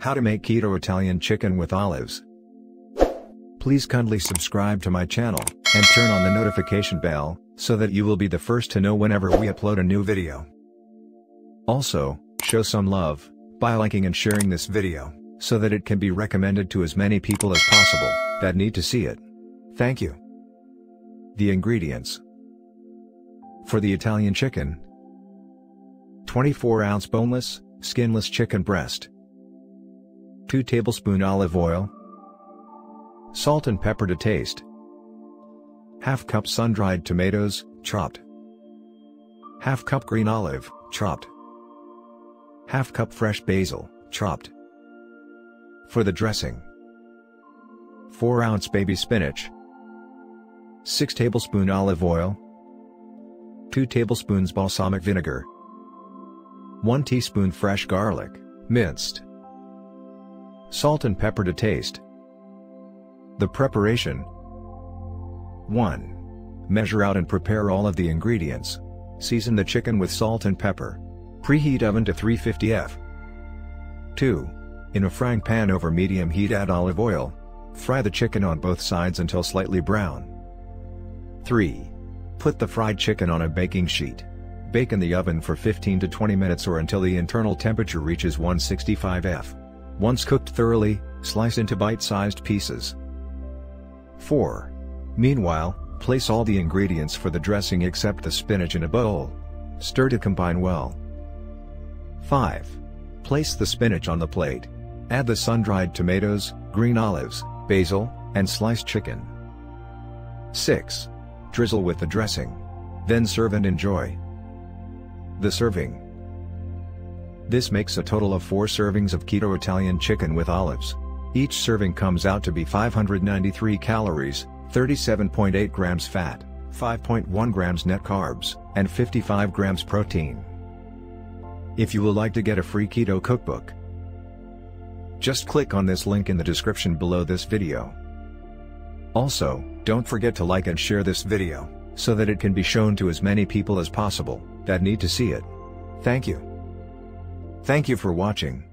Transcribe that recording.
How to make keto Italian chicken with olives. Please kindly subscribe to my channel, and turn on the notification bell, so that you will be the first to know whenever we upload a new video. Also, show some love, by liking and sharing this video, so that it can be recommended to as many people as possible, that need to see it. Thank you. The ingredients. For the Italian chicken: 24-ounce boneless, skinless chicken breast, 2 tablespoons olive oil, salt and pepper to taste, ½ cup sun-dried tomatoes, chopped, ½ cup green olive, chopped, ½ cup fresh basil, chopped. For the dressing: 4-ounce baby spinach, 6 tablespoons olive oil, 2 tablespoons balsamic vinegar, 1 teaspoon fresh garlic, minced, salt and pepper to taste. The preparation: 1. Measure out and prepare all of the ingredients. Season the chicken with salt and pepper. Preheat oven to 350 F. 2. In a frying pan over medium heat add olive oil. Fry the chicken on both sides until slightly brown. 3. Put the fried chicken on a baking sheet. Bake in the oven for 15 to 20 minutes or until the internal temperature reaches 165 F. Once cooked thoroughly, slice into bite-sized pieces. 4. Meanwhile, place all the ingredients for the dressing except the spinach in a bowl. Stir to combine well. 5. Place the spinach on the plate. Add the sun-dried tomatoes, green olives, basil, and sliced chicken. 6. Drizzle with the dressing. Then serve and enjoy. The serving. This makes a total of 4 servings of Keto Italian chicken with olives. Each serving comes out to be 593 calories, 37.8 grams fat, 5.1 grams net carbs, and 55 grams protein. If you would like to get a free keto cookbook, just click on this link in the description below this video. Also, don't forget to like and share this video, so that it can be shown to as many people as possible, that need to see it. Thank you. Thank you for watching.